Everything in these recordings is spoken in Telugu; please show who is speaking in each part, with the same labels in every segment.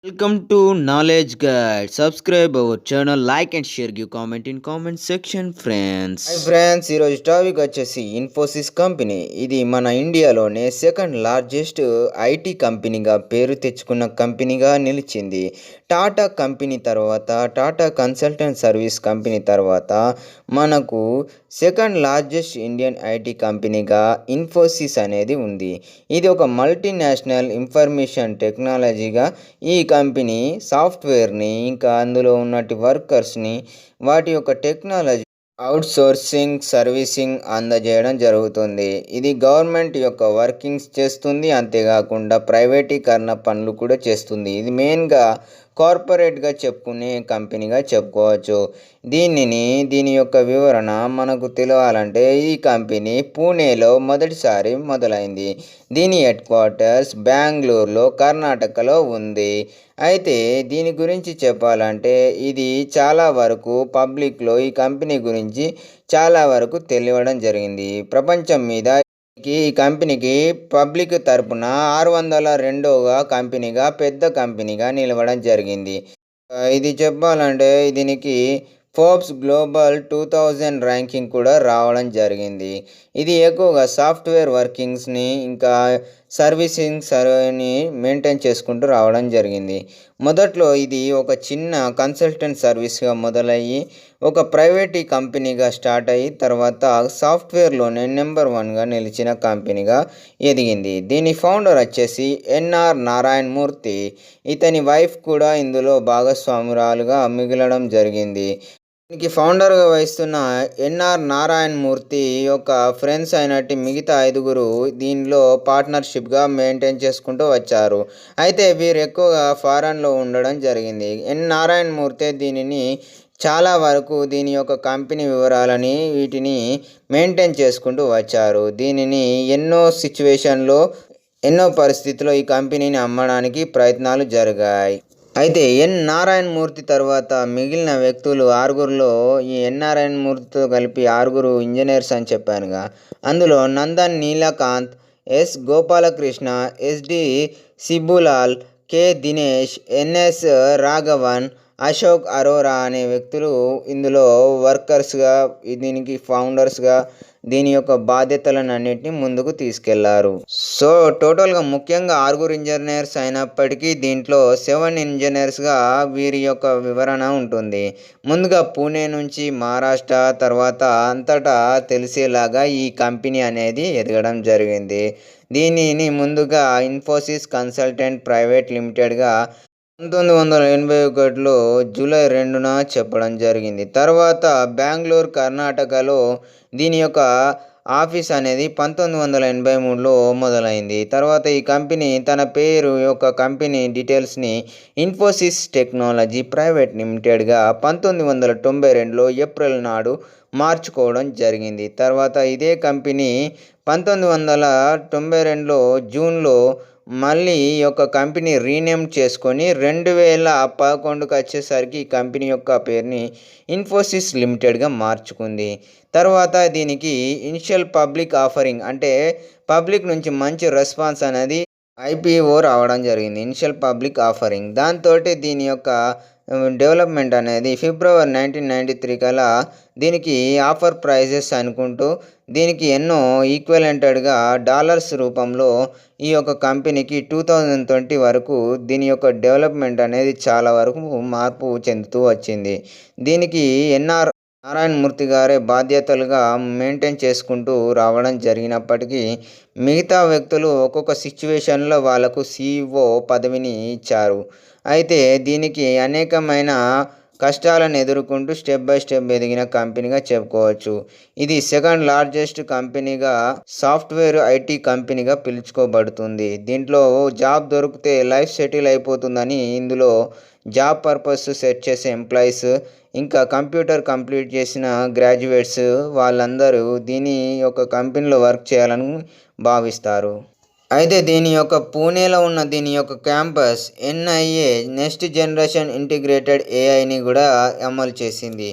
Speaker 1: Welcome to Knowledge Guide. Subscribe our channel, like and share. Give comment in comment section, friends.
Speaker 2: Hi friends, ఈరోజు టాపిక్ వచ్చేసి ఇన్ఫోసిస్ కంపెనీ. ఇది మన ఇండియాలోనే సెకండ్ లార్జెస్ట్ ఐటీ కంపెనీగా పేరు తెచ్చుకున్న కంపెనీగా నిలిచింది. టాటా కంపెనీ తర్వాత, టాటా కన్సల్టెంట్ సర్వీస్ కంపెనీ తర్వాత మనకు సెకండ్ లార్జెస్ట్ ఇండియన్ ఐటీ కంపెనీగా ఇన్ఫోసిస్ అనేది ఉంది. ఇది ఒక మల్టీనేషనల్ ఇన్ఫర్మేషన్ టెక్నాలజీగా ఈ కంపెనీ సాఫ్ట్వేర్ని, ఇంకా అందులో ఉన్నటి వర్కర్స్ని, వాటి యొక్క టెక్నాలజీ అవుట్సోర్సింగ్ సర్వీసింగ్ అందజేయడం జరుగుతుంది. ఇది గవర్నమెంట్ యొక్క వర్కింగ్స్ చేస్తుంది, అంతేకాకుండా ప్రైవేటీకరణ పనులు కూడా చేస్తుంది. ఇది మెయిన్గా కార్పొరేట్గా చెప్పుకునే కంపెనీగా చెప్పుకోవచ్చు. దీని యొక్క వివరణ మనకు తెలియాలంటే ఈ కంపెనీ పూణేలో మొదటిసారి మొదలైంది. దీని హెడ్ క్వార్టర్స్ బెంగళూరులో, కర్ణాటకలో ఉంది. అయితే దీని గురించి చెప్పాలంటే ఇది చాలా వరకు పబ్లిక్లో ఈ కంపెనీ గురించి చాలా వరకు తెలియడం జరిగింది. ప్రపంచం మీద ఈ కంపెనీకి పబ్లిక్ తరపున 602వ కంపెనీగా, పెద్ద కంపెనీగా నిలవడం జరిగింది. ఇది చెప్పాలంటే దీనికి ఫోర్బ్స్ గ్లోబల్ 2000 ర్యాంకింగ్ కూడా రావడం జరిగింది. ఇది ఎక్కువగా సాఫ్ట్వేర్ వర్కింగ్స్ని, ఇంకా సర్వీసింగ్ సర్వేని మెయింటైన్ చేసుకుంటూ రావడం జరిగింది. మొదట్లో ఇది ఒక చిన్న కన్సల్టెంట్ సర్వీస్గా మొదలయ్యి ఒక ప్రైవేట్ కంపెనీగా స్టార్ట్ అయ్యి తర్వాత సాఫ్ట్వేర్లోనే నెంబర్ 1గా నిలిచిన కంపెనీగా ఎదిగింది. దీని ఫౌండర్ వచ్చేసి ఎన్ఆర్ నారాయణ మూర్తి. ఇతని వైఫ్ కూడా ఇందులో భాగస్వామురాలుగా మిగలడం జరిగింది. దీనికి ఫౌండర్గా వహిస్తున్న ఎన్ఆర్ నారాయణ మూర్తి యొక్క ఫ్రెండ్స్ అయినట్టు మిగతా 5గురు దీనిలో పార్ట్నర్షిప్గా మెయింటైన్ చేసుకుంటూ వచ్చారు. అయితే వీరు ఎక్కువగా ఫారెన్లో ఉండడం జరిగింది. నారాయణ మూర్తి దీనిని చాలా వరకు దీని యొక్క కంపెనీ వివరాలని వీటిని మెయింటైన్ చేసుకుంటూ వచ్చారు. దీనిని ఎన్నో పరిస్థితుల్లో ఈ కంపెనీని అమ్మడానికి ప్రయత్నాలు జరిగాయి. అయితే నారాయణ మూర్తి తర్వాత మిగిలిన వ్యక్తులు 6గురిలో ఈ నారాయణ మూర్తితో కలిపి 6గురు ఇంజనీర్స్ అని చెప్పానుగా. అందులో Nandan Neelakanth, S Gopalakrishna, SD Shibulal, K Dinesh, NS Raghavan, Ashok Arora అనే వ్యక్తులు ఇందులో వర్కర్స్గా, దీనికి ఫౌండర్స్గా దీని యొక్క బాధ్యతలను అన్నింటినీ ముందుకు తీసుకెళ్లారు. సో టోటల్గా ముఖ్యంగా 6గురు ఇంజనీర్స్ అయినప్పటికీ దీంట్లో 7 ఇంజనీర్స్గా వీరి యొక్క వివరణ ఉంటుంది. ముందుగా పూణే నుంచి మహారాష్ట్ర, తర్వాత అంతటా తెలిసేలాగా ఈ కంపెనీ అనేది ఎదగడం జరిగింది. దీనిని ముందుగా ఇన్ఫోసిస్ కన్సల్టెంట్ ప్రైవేట్ లిమిటెడ్గా 1981లో జూలై 2న చెప్పడం జరిగింది. తర్వాత బెంగళూరు, కర్ణాటకలో దీని యొక్క ఆఫీస్ అనేది 1983లో మొదలైంది. తర్వాత ఈ కంపెనీ తన పేరు యొక్క కంపెనీ డీటెయిల్స్ని ఇన్ఫోసిస్ టెక్నాలజీ ప్రైవేట్ లిమిటెడ్గా 1992లో ఏప్రిల్ నాడు మార్చుకోవడం జరిగింది. తర్వాత ఇదే కంపెనీ 1992లో జూన్లో మళ్ళీ ఈ యొక్క కంపెనీ రీనేమ్ చేసుకొని 2011కి వచ్చేసరికి ఈ కంపెనీ యొక్క పేరుని ఇన్ఫోసిస్ లిమిటెడ్గా మార్చుకుంది. తర్వాత దీనికి ఇనిషియల్ పబ్లిక్ ఆఫరింగ్ అంటే పబ్లిక్ నుంచి మంచి రెస్పాన్స్ అనేది ఐపీఓ రావడం జరిగింది. ఇనిషియల్ పబ్లిక్ ఆఫరింగ్ దాంతో దీని యొక్క డెవలప్మెంట్ అనేది ఫిబ్రవరి 1993 కల్లా దీనికి ఆఫర్ ప్రైజెస్ అనుకుంటూ దీనికి ఎన్నో ఈక్వలెంటెడ్గా డాలర్స్ రూపంలో ఈ యొక్క కంపెనీకి 2020 వరకు దీని యొక్క డెవలప్మెంట్ అనేది చాలా వరకు మార్పు చెందుతూ వచ్చింది. దీనికి నారాయణ మూర్తి గారే బాధ్యతలుగా మెయింటైన్ చేసుకుంటూ రావడం జరిగినప్పటికీ మిగతా వ్యక్తులు ఒక్కొక్క సిచ్యువేషన్లో వాళ్ళకు సిఇఓ పదవిని ఇచ్చారు. అయితే దీనికి అనేకమైన కష్టాలను ఎదుర్కొంటూ స్టెప్ బై స్టెప్ ఎదిగిన కంపెనీగా చెప్పుకోవచ్చు. ఇది సెకండ్ లార్జెస్ట్ కంపెనీగా సాఫ్ట్వేర్ ఐటీ కంపెనీగా పిలుచుకోబడుతుంది. దీంట్లో జాబ్ దొరికితే లైఫ్ సెటిల్ అయిపోతుందని ఇందులో జాబ్ పర్పస్ సెట్ చేసే ఎంప్లాయీస్, ఇంకా కంప్యూటర్ కంప్లీట్ చేసిన గ్రాడ్యుయేట్స్ వాళ్ళందరూ దీని యొక్క కంపెనీలో వర్క్ చేయాలని భావిస్తారు. అయితే దీని యొక్క పూణేలో ఉన్న దీని యొక్క campus NIA next generation integrated ఏఐని కూడా అమలు చేసింది.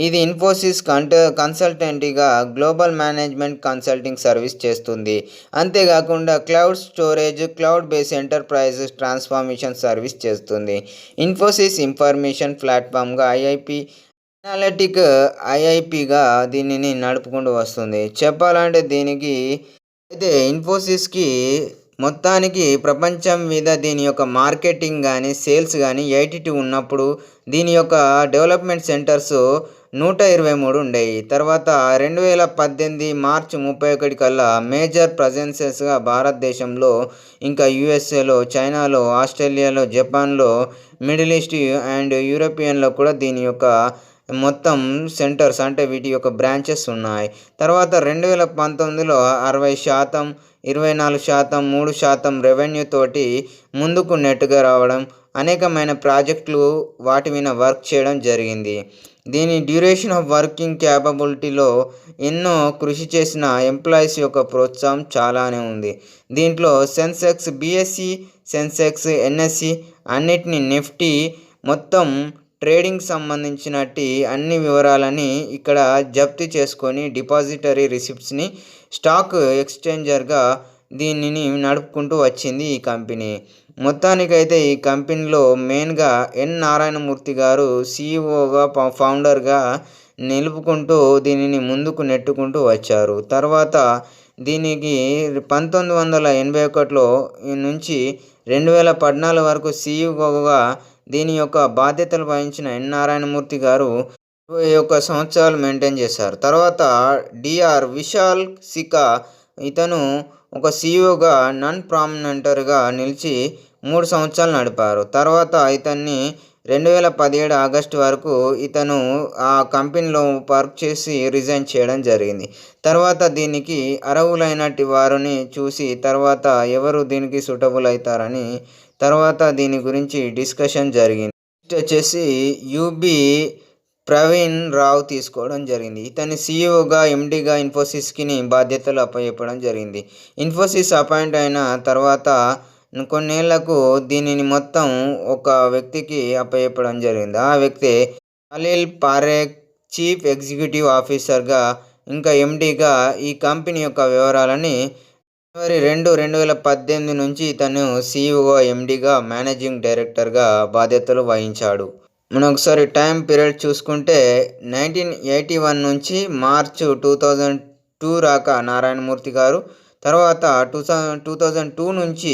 Speaker 2: ఇది ఇన్ఫోసిస్ కన్సల్టెంట్గా గ్లోబల్ మేనేజ్మెంట్ కన్సల్టింగ్ సర్వీస్ చేస్తుంది. అంతేకాకుండా cloud storage, cloud based enterprise transformation service చేస్తుంది. ఇన్ఫోసిస్ ఇన్ఫర్మేషన్ ప్లాట్ఫామ్గా అనాలిటిక్ ఐఐపిగా దీనిని నడుపుకుంటూ వస్తుంది. చెప్పాలంటే దీనికి అయితే ఇన్ఫోసిస్కి మొత్తానికి ప్రపంచం మీద దీని యొక్క మార్కెటింగ్ కానీ సేల్స్ కానీ 82 ఉన్నప్పుడు దీని యొక్క డెవలప్మెంట్ సెంటర్స్ 123 ఉండేవి. తర్వాత 2018 మార్చి 31 కల్లా మేజర్ ప్రజెన్సెస్గా భారతదేశంలో, ఇంకా యుఎస్ఏలో, చైనాలో, ఆస్ట్రేలియాలో, జపాన్లో, మిడిల్ ఈస్ట్ అండ్ యూరోపియన్లో కూడా దీని యొక్క మొత్తం సెంటర్స్ అంటే వీటి యొక్క బ్రాంచెస్ ఉన్నాయి. తర్వాత 2019లో 60%, 24%, 3% రెవెన్యూ తోటి ముందుకు నెట్గా రావడం, అనేకమైన ప్రాజెక్టులు వాటి మీద వర్క్ చేయడం జరిగింది. దీని డ్యూరేషన్ ఆఫ్ వర్కింగ్ క్యాపబిలిటీలో ఎన్నో కృషి చేసిన ఎంప్లాయీస్ యొక్క ప్రోత్సాహం చాలానే ఉంది. దీంట్లో సెన్సెక్స్, బిఎస్సి, సెన్సెక్స్, ఎన్ఎస్సి అన్నిటిని, నిఫ్టీ మొత్తం ట్రేడింగ్ సంబంధించినట్టి అన్ని వివరాలని ఇక్కడ జప్తు చేసుకొని డిపాజిటరీ రిసిప్ట్స్ని స్టాక్ ఎక్స్చేంజర్గా దీనిని నడుపుకుంటూ వచ్చింది ఈ కంపెనీ. మొత్తానికైతే ఈ కంపెనీలో మెయిన్గా ఎన్ నారాయణమూర్తి గారు సిఇఓగా, ఫౌండర్గా నిలుపుకుంటూ దీనిని ముందుకు నెట్టుకుంటూ వచ్చారు. తర్వాత దీనికి 1981లో నుంచి 2014 వరకు సిఇఓగా దీని యొక్క బాధ్యతలు వహించిన ఎన్ నారాయణమూర్తి గారు 21 సంవత్సరాలు మెయింటైన్ చేశారు. తర్వాత డిఆర్ విశాల్ సికా, ఇతను ఒక సిఇఓగా నాన్ ప్రామినెంటర్గా నిలిచి 3 సంవత్సరాలు నడిపారు. తర్వాత ఇతన్ని 2017 ఆగస్టు వరకు ఇతను ఆ కంపెనీలో వర్క్ చేసి రిజైన్ చేయడం జరిగింది. తర్వాత దీనికి అర్హులైనటి వారిని చూసి తర్వాత ఎవరు దీనికి సూటబుల్ అవుతారని తర్వాత దీని గురించి డిస్కషన్ జరిగింది. నెక్స్ట్ వచ్చేసి యుబి ప్రవీణ్ రావు తీసుకోవడం జరిగింది. ఇతని సిఇఓగా, ఎండిగా ఇన్ఫోసిస్కి బాధ్యతలు అప్పచెప్పడం జరిగింది. ఇన్ఫోసిస్ అపాయింట్ అయిన తర్వాత కొన్నేళ్లకు దీనిని మొత్తం ఒక వ్యక్తికి అప్పచెప్పడం జరిగింది. ఆ వ్యక్తి అనిల్ పారేఖ్ చీఫ్ ఎగ్జిక్యూటివ్ ఆఫీసర్గా, ఇంకా ఎండిగా ఈ కంపెనీ యొక్క వివరాలని జనవరి 2, 2018 నుంచి ఇతను సిఇఓ, ఎండిగా, మేనేజింగ్ డైరెక్టర్గా బాధ్యతలు వహించాడు. మనం ఒకసారి టైం పీరియడ్ చూసుకుంటే 1981 నుంచి మార్చ్ 2002 రాక నారాయణమూర్తి గారు, తర్వాత 2002 నుంచి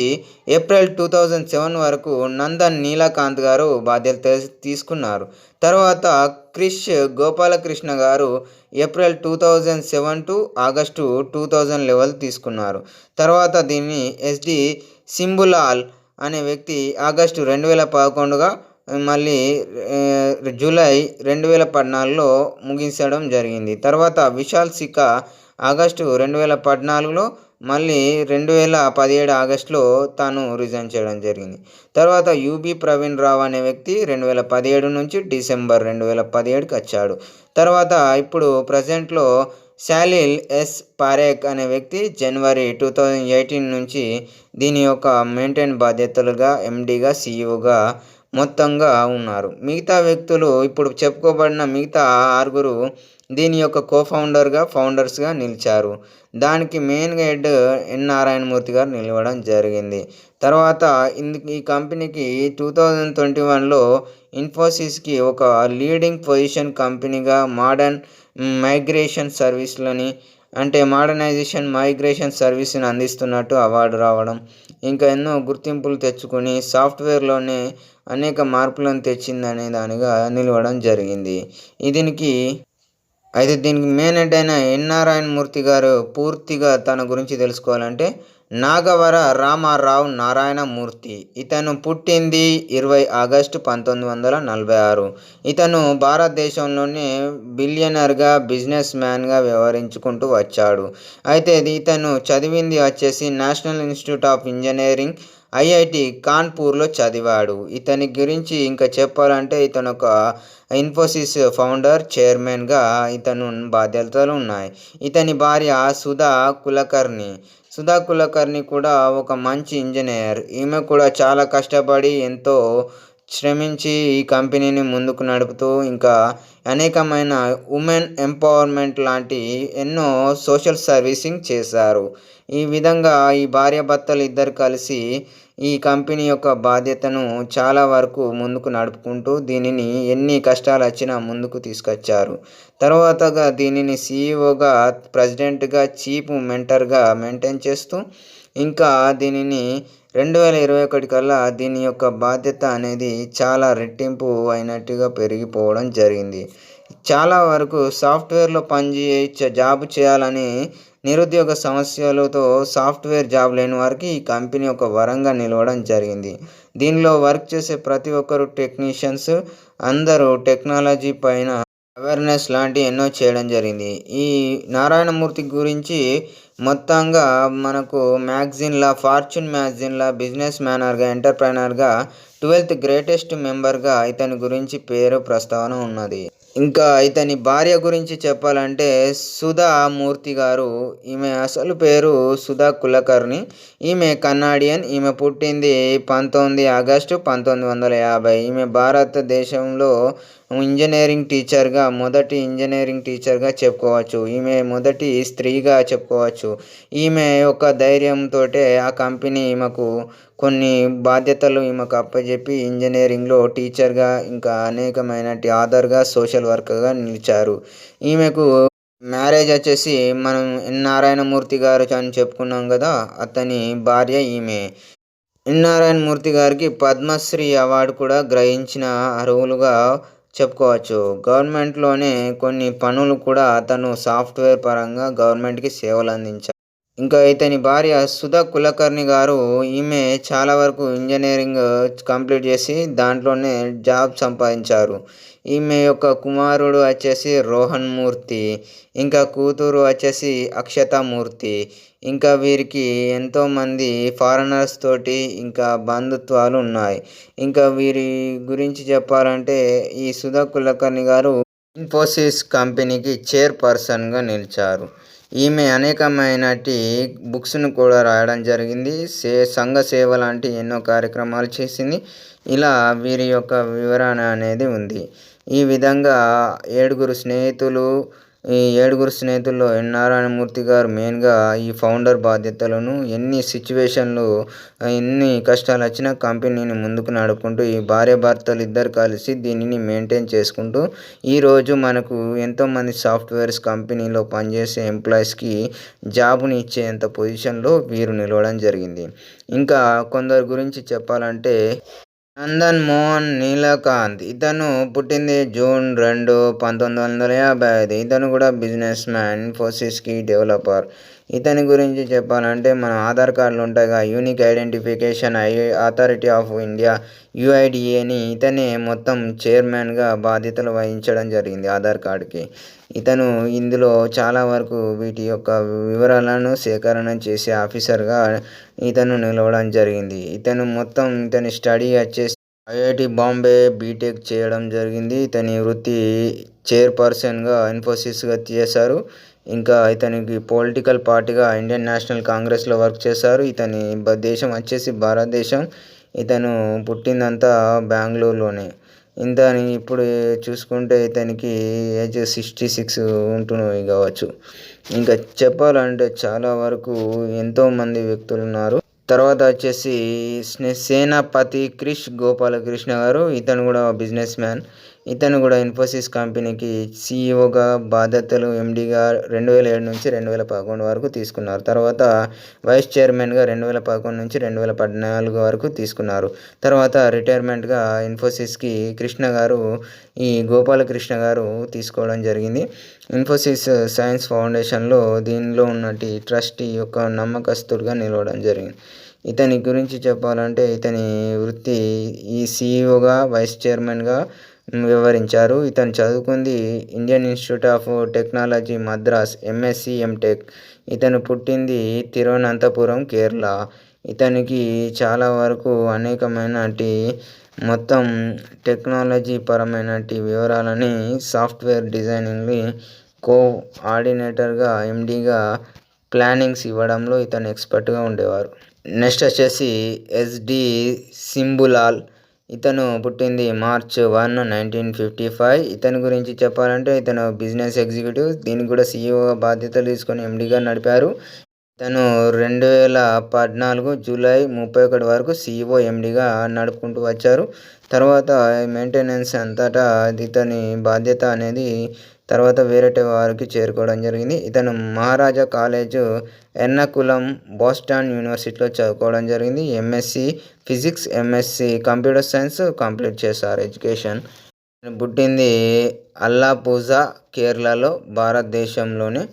Speaker 2: ఏప్రిల్ 2007 వరకు నందన్ నీలకాంత్ గారు బాధ్యతలు తీసుకున్నారు. తర్వాత క్రిష్ గోపాలకృష్ణ గారు ఏప్రిల్ 2007 టు ఆగస్టు 2011 తీసుకున్నారు. తర్వాత దీన్ని ఎస్డి సింబులాల్ అనే వ్యక్తి ఆగస్టు 2011గా మళ్ళీ జూలై 2014లో ముగించడం జరిగింది. తర్వాత విశాల్ సికా ఆగస్టు 2014లో, మళ్ళీ 2017 ఆగస్టులో తాను రిజైన్ చేయడం జరిగింది. తర్వాత యుబి ప్రవీణ్ రావు అనే వ్యక్తి 2017 నుంచి డిసెంబర్ 2017కి వచ్చాడు. తర్వాత ఇప్పుడు ప్రజెంట్లో శాలిల్ ఎస్ పారేఖ్ అనే వ్యక్తి జనవరి 2018 నుంచి దీని యొక్క మెయింటైన్ బాధ్యతలుగా, ఎండిగా, సిఇఓగా మొత్తంగా ఉన్నారు. మిగతా వ్యక్తులు ఇప్పుడు చెప్పుకోబడిన మిగతా 6 దీని యొక్క ఫౌండర్స్గా నిలిచారు. దానికి మెయిన్గా హెడ్ ఎన్ నారాయణమూర్తి గారు నిలవడం జరిగింది. తర్వాత ఈ కంపెనీకి 2021లో ఇన్ఫోసిస్కి ఒక లీడింగ్ పొజిషన్ కంపెనీగా మోడర్న్ మైగ్రేషన్ సర్వీస్లని, అంటే మోడర్నైజేషన్ మైగ్రేషన్ సర్వీస్ని అందిస్తున్నట్టు అవార్డు రావడం, ఇంకా ఎన్నో గుర్తింపులు తెచ్చుకొని సాఫ్ట్వేర్లోనే అనేక మార్పులను తెచ్చిందనే దానిగా నిలవడం జరిగింది. దీనికి మెయిన్ హెడ్ అయిన ఎన్ నారాయణమూర్తి గారు పూర్తిగా తన గురించి తెలుసుకోవాలంటే నాగవర రామారావు నారాయణమూర్తి. ఇతను పుట్టింది 20 ఆగస్టు 1946. ఇతను భారతదేశంలోనే బిలియనర్గా, బిజినెస్ మ్యాన్గా వ్యవహరించుకుంటూ వచ్చాడు. అయితే ఇతను చదివింది వచ్చేసి national institute of engineering, IIT కాన్పూర్లో చదివాడు. ఇతని గురించి ఇంకా చెప్పాలంటే ఇతను ఒక ఇన్ఫోసిస్ ఫౌండర్, చైర్మన్గా ఇతను బాధ్యతలు ఉన్నాయి. ఇతని భార్య సుధా కులకర్ణి. సుధా కులకర్ణి కూడా ఒక మంచి ఇంజనీర్. ఈమె కూడా చాలా కష్టపడి ఎంతో శ్రమించి ఈ కంపెనీని ముందుకు నడుపుతూ ఇంకా అనేకమైన ఉమెన్ ఎంపవర్మెంట్ లాంటి ఎన్నో సోషల్ సర్వీసింగ్ చేశారు. ఈ విధంగా ఈ భార్యాభర్తలు ఇద్దరు కలిసి ఈ కంపెనీ యొక్క బాధ్యతను చాలా వరకు ముందుకు నడుపుకుంటూ దీనిని ఎన్ని కష్టాలొచ్చినా ముందుకు తీసుకొచ్చారు. తర్వాతగా దీనిని సీఈఓగా, ప్రెసిడెంట్‌గా, చీఫ్ మెంటర్‌గా మెయింటైన్ చేస్తూ ఇంకా దీనిని 2021 కల్లా దీని యొక్క బాధ్యత అనేది చాలా రెట్టింపు అయినట్టుగా పెరిగిపోవడం జరిగింది. చాలా వరకు సాఫ్ట్‌వేర్‌లో జాబ్ చేయాలని నిరుద్యోగ సమస్యలతో సాఫ్ట్‌వేర్ జాబ్ లేని వారికి ఈ కంపెనీ ఒక వరంగా నిలవడం జరిగింది. దీనిలో వర్క్ చేసే ప్రతి ఒక్కరు టెక్నీషియన్స్ అందరూ టెక్నాలజీ పైన అవేర్‌నెస్ లాంటివి ఎన్నో చేయడం జరిగింది. ఈ నారాయణమూర్తి గురించి మొత్తంగా మనకు ఫార్చ్యూన్ మ్యాగజైన్‌ల బిజినెస్ మ్యానర్‌గా, ఎంటర్‌ప్రెన్యూర్‌గా 12థ్ గ్రేటెస్ట్ మెంబర్‌గా ఇతని గురించి పేరు ప్రస్తావన ఉన్నది. ఇంకా ఇతని భార్య గురించి చెప్పాలంటే సుధా మూర్తి గారు. ఈమె అసలు పేరు సుధా కులకర్ణి. ఈమె కన్నాడియన్. ఈమె పుట్టింది 19 ఆగస్టు 1950. ఈమె భారతదేశంలో మొదటి ఇంజనీరింగ్ టీచర్‌గా చెప్పుకోవచ్చు. ఈమె మొదటి స్త్రీగా చెప్పుకోవచ్చు. ఈమె యొక్క ధైర్యంతోటే ఆ కంపెనీ ఈమెకు కొన్ని బాధ్యతలు ఈమెకు అప్పజెప్పి ఇంజనీరింగ్‌లో టీచర్‌గా ఇంకా ఆథర్‌గా, సోషల్ వర్కర్‌గా నిలిచారు. ఈమెకు మ్యారేజ్ వచ్చేసి మనం నారాయణమూర్తి గారు అని చెప్పుకున్నాం గదా! అతని భార్య ఈమె. నారాయణమూర్తి గారికి పద్మశ్రీ అవార్డు కూడా గ్రహించిన అర్హులుగా చెప్పుకోవచ్చు. గవర్నమెంట్‌లోనే కొన్ని పనులు కూడా అతను సాఫ్ట్‌వేర్ పరంగా గవర్నమెంట్‌కి సేవలందించారు. ఇంకా ఇతని భార్య సుధా కులకర్ణి గారు. ఈమె చాలా వరకు ఇంజనీరింగ్ కంప్లీట్ చేసి దాంట్లోనే జాబ్ సంపాదించారు. ఈమె యొక్క కుమారుడు వచ్చేసి రోహన్ మూర్తి. ఇంకా కూతురు వచ్చేసి అక్షతా మూర్తి. ఇంకా వీరికి ఎంతోమంది ఫారినర్స్ తోటి ఇంకా బంధుత్వాలు ఉన్నాయి. ఇంకా వీరి గురించి చెప్పాలంటే ఈ సుధా కులకర్ణి గారు ఇన్ఫోసిస్ కంపెనీకి చైర్పర్సన్‌గా నిలిచారు. ఈమె అనేకమైనటి బుక్స్‌ను కూడా రాయడం జరిగింది. సంఘ సేవ లాంటి ఎన్నో కార్యక్రమాలు చేసింది. ఇలా వీరి యొక్క వివరణ అనేది ఉంది. ఈ విధంగా ఈ ఏడుగురు స్నేహితుల్లో నారాయణమూర్తి గారు మెయిన్‌గా ఈ ఫౌండర్ బాధ్యతలను ఎన్ని కష్టాలొచ్చినా కంపెనీని ముందుకు నడుపుకుంటూ ఈ భార్యాభర్తలు ఇద్దరు కలిసి దీనిని మెయింటైన్ చేసుకుంటూ ఈరోజు మనకు ఎంతోమంది సాఫ్ట్‌వేర్స్ కంపెనీలో పనిచేసే ఎంప్లాయీస్‌కి జాబ్‌ని ఇచ్చేంత పొజిషన్‌లో వీరు నిలవడం జరిగింది. ఇంకా కొందరి గురించి చెప్పాలంటే నందన్ మోహన్ నీలకాంత్. ఇతను పుట్టింది జూన్ 2, 1955. ఇతను కూడా బిజినెస్ మ్యాన్, ఇన్ఫోసిస్‌కి డెవలపర్. ఇతని గురించి చెప్పాలంటే మన ఆధార్ కార్డులు ఉంటాయిగా, unique identification authority of India యూఐడీఏని ఇతనే మొత్తం చైర్మన్‌గా బాధ్యతలు వహించడం జరిగింది ఆధార్ కార్డ్‌కి. ఇతను ఇందులో చాలా వరకు వీటి యొక్క వివరాలను సేకరణ చేసే ఆఫీసర్‌గా ఇతను నిలవడం జరిగింది. ఇతని స్టడీ వచ్చేసి ఐఐటీ బాంబే బీటెక్ చేయడం జరిగింది. ఇతని వృత్తి చైర్పర్సన్‌గా ఇన్ఫోసిస్‌గా చేశారు. ఇంకా ఇతనికి పొలిటికల్ పార్టీగా ఇండియన్ నేషనల్ కాంగ్రెస్‌లో వర్క్ చేశారు. ఇతని దేశం వచ్చేసి భారతదేశం. ఇతను పుట్టిందంతా బెంగుళూరులోనే. ఇప్పుడు చూసుకుంటే ఇతనికి ఏజ్ 66 ఉంటున్నవి కావచ్చు. ఇంకా చెప్పాలంటే చాలా వరకు ఎంతోమంది వ్యక్తులున్నారు. తర్వాత వచ్చేసి సేనాపతి క్రిష్ గోపాలకృష్ణ గారు. ఇతను కూడా బిజినెస్ మ్యాన్. ఇతను కూడా ఇన్ఫోసిస్ కంపెనీకి సీఈఓగా బాధ్యతలు ఎండీగా 2007 నుంచి 2011 వరకు తీసుకున్నారు. తర్వాత వైస్ చైర్మన్‌గా 2011 నుంచి 2014 వరకు తీసుకున్నారు. తర్వాత రిటైర్మెంట్‌గా ఇన్ఫోసిస్‌కి గోపాలకృష్ణ గారు తీసుకోవడం జరిగింది. ఇన్ఫోసిస్ సైన్స్ ఫౌండేషన్‌లో దీనిలో ఉన్నటి ట్రస్టీ యొక్క నమ్మకస్తుడుగా నిలవడం జరిగింది. ఇతని గురించి చెప్పాలంటే ఇతని వృత్తి ఈ సీఈఓగా, వైస్ చైర్మన్‌గా వ్యవహరించారు. ఇతను చదువుకుంది Indian Institute of Technology Madras MSc, MTech. ఇతను పుట్టింది తిరువనంతపురం, కేరళ. ఇతనికి చాలా వరకు అనేకమైనటి మొత్తం టెక్నాలజీ పరమైనటి సాఫ్ట్‌వేర్ డిజైనింగ్‌ని ఆర్డినేటర్‌గా, ఎండీగా ప్లానింగ్స్ ఇవ్వడంలో ఇతను ఎక్స్పర్ట్గా ఉండేవారు. నెక్స్ట్ వచ్చేసి ఎస్డి సింబులాల్. ఇతను పుట్టింది March 1, 1955. ఇతని గురించి చెప్పాలంటే ఇతను బిజినెస్ ఎగ్జిక్యూటివ్. దీనికి కూడా సీఈఓగా బాధ్యతలు తీసుకొని ఎండీగా నడిపారు. ఇతను 2014 జూలై 31 వరకు సీఈఓ ఎండీగా నడుపుకుంటూ వచ్చారు. తర్వాత మెయింటెనెన్స్ అంతటా ఇతని బాధ్యత అనేది తర్వాత వేరే వారికి చేరుకోవడం జరిగింది. ఇతను మహారాజా కాలేజ్ ఎర్నాకులం బోస్టన్ యూనివర్సిటీలో చదువుకోవడం జరిగింది. MSc physics, MSc computer science complete చేశారు ఎడ్యుకేషన్. పుట్టింది అల్లాపూజా, కేరళలో, భారతదేశంలోనే.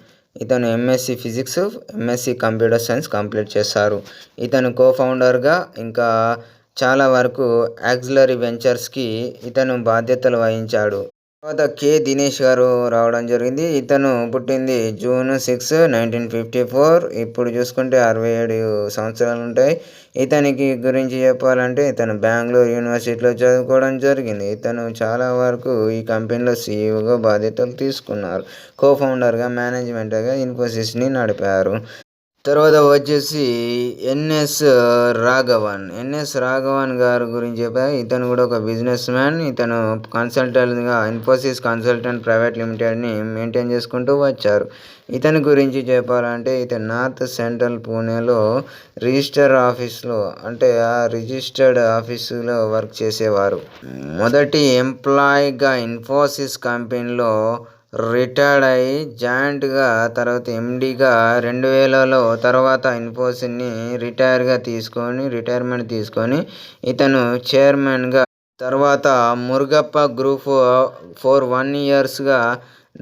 Speaker 2: ఇతను MSc physics, MSc computer science complete చేశారు. ఇతను కోఫౌండర్గా ఇంకా చాలా వరకు యాక్సిలరీ వెంచర్స్కి ఇతను బాధ్యతలు వహించాడు. తర్వాత కె దినేష్ గారు రావడం జరిగింది. ఇతను పుట్టింది June 6, 1954. ఇప్పుడు చూసుకుంటే 67 సంవత్సరాలు ఉంటాయి. ఇతనికి గురించి చెప్పాలంటే ఇతను బెంగళూరు యూనివర్సిటీలో చదువుకోవడం జరిగింది. ఇతను చాలా వరకు ఈ కంపెనీలో సీఈఓగా బాధ్యతలు తీసుకున్నారు. కోఫౌండర్గా, మేనేజ్మెంట్గా ఇన్ఫోసిస్ని నడిపారు. తర్వాత వచ్చేసి ఎన్ఎస్ రాఘవన్ గారి గురించి చెప్పారు. ఇతను కూడా ఒక బిజినెస్ మ్యాన్. ఇతను కన్సల్టెంట్గా ఇన్ఫోసిస్ కన్సల్టెంట్ ప్రైవేట్ లిమిటెడ్ని మెయింటైన్ చేసుకుంటూ వచ్చారు. ఇతని గురించి చెప్పాలంటే ఇతను నార్త్ సెంట్రల్ పూణేలో రిజిస్టర్ ఆఫీస్లో అంటే ఆ రిజిస్టర్డ్ ఆఫీసులో వర్క్ చేసేవారు. మొదటి ఎంప్లాయీగా ఇన్ఫోసిస్ కంపెనీలో రిటైర్డ్ అయ్యి జాయింట్గా తర్వాత ఎండీగా 2000లో తర్వాత ఇన్ఫోసిస్ని రిటైర్మెంట్ తీసుకొని ఇతను చైర్మన్గా తర్వాత మురుగప్ప గ్రూప్ 1 ఇయర్స్గా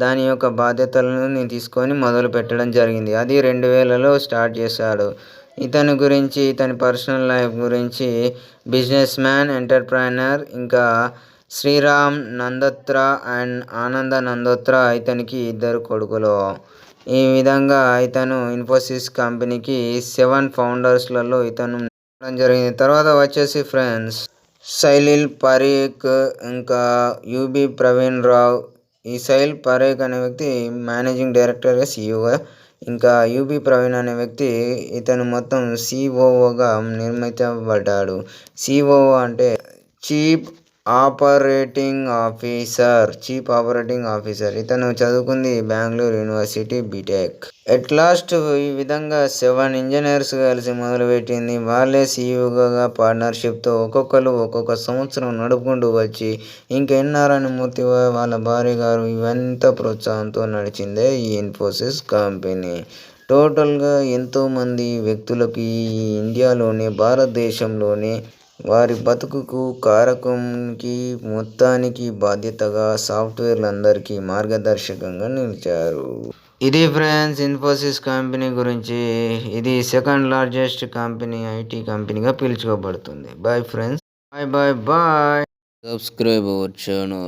Speaker 2: దాని యొక్క బాధ్యతలను తీసుకొని మొదలు పెట్టడం జరిగింది. అది 2000లో స్టార్ట్ చేశాడు. ఇతని గురించి ఇతని పర్సనల్ లైఫ్ గురించి బిజినెస్ మ్యాన్, ఎంటర్ప్రైనర్. ఇంకా శ్రీరామ్ నందోత్రా అండ్ ఆనంద నందోత్రా ఇతనికి 2 కొడుకులు. ఈ విధంగా ఇతను ఇన్ఫోసిస్ కంపెనీకి 7 ఫౌండర్స్లలో ఇతను ఉండడం జరిగింది. తర్వాత వచ్చేసి ఫ్రెండ్స్ సైలిల్ పరేఖ్ ఇంకా యుబి ప్రవీణ్ రావు. ఈ సైల్ పరేఖ్ అనే వ్యక్తి మేనేజింగ్ డైరెక్టర్గా సీఈఓగా, ఇంకా యుబి ప్రవీణ్ అనే వ్యక్తి ఇతను మొత్తం సిఓఓగా నియమించబడ్డాడు. సిఓఓ అంటే చీఫ్ ఆపరేటింగ్ ఆఫీసర్. ఇతను చదువుకుంది Bengaluru university BTech. At last ఈ విధంగా 7 ఇంజనీర్స్ కలిసి మొదలుపెట్టింది. వాళ్ళే సీఈఓగా పార్ట్నర్షిప్తో ఒక్కొక్క సంవత్సరం నడుపుకుంటూ వచ్చి ఇంకా ఎన్ఆర్ఎన్ మూర్తి వాళ్ళ భార్య గారు ఇవంతా ప్రోత్సాహంతో నడిచిందే ఈ ఇన్ఫోసిస్ కంపెనీ. టోటల్గా ఎంతోమంది వ్యక్తులకు ఈ ఇండియాలోనే, భారతదేశంలోనే వారి బతుకుకు కారకంకి మొత్తానికి బాధ్యతగా సాఫ్ట్వేర్లందరికీ మార్గదర్శకంగా నిలిచారు. ఇది ఫ్రెండ్స్ ఇన్ఫోసిస్ కంపెనీ గురించి. ఇది సెకండ్ లార్జెస్ట్ కంపెనీ, ఐటీ కంపెనీగా పిలుచుకోబడుతుంది. Bye friends. Bye.
Speaker 1: Subscribe our channel.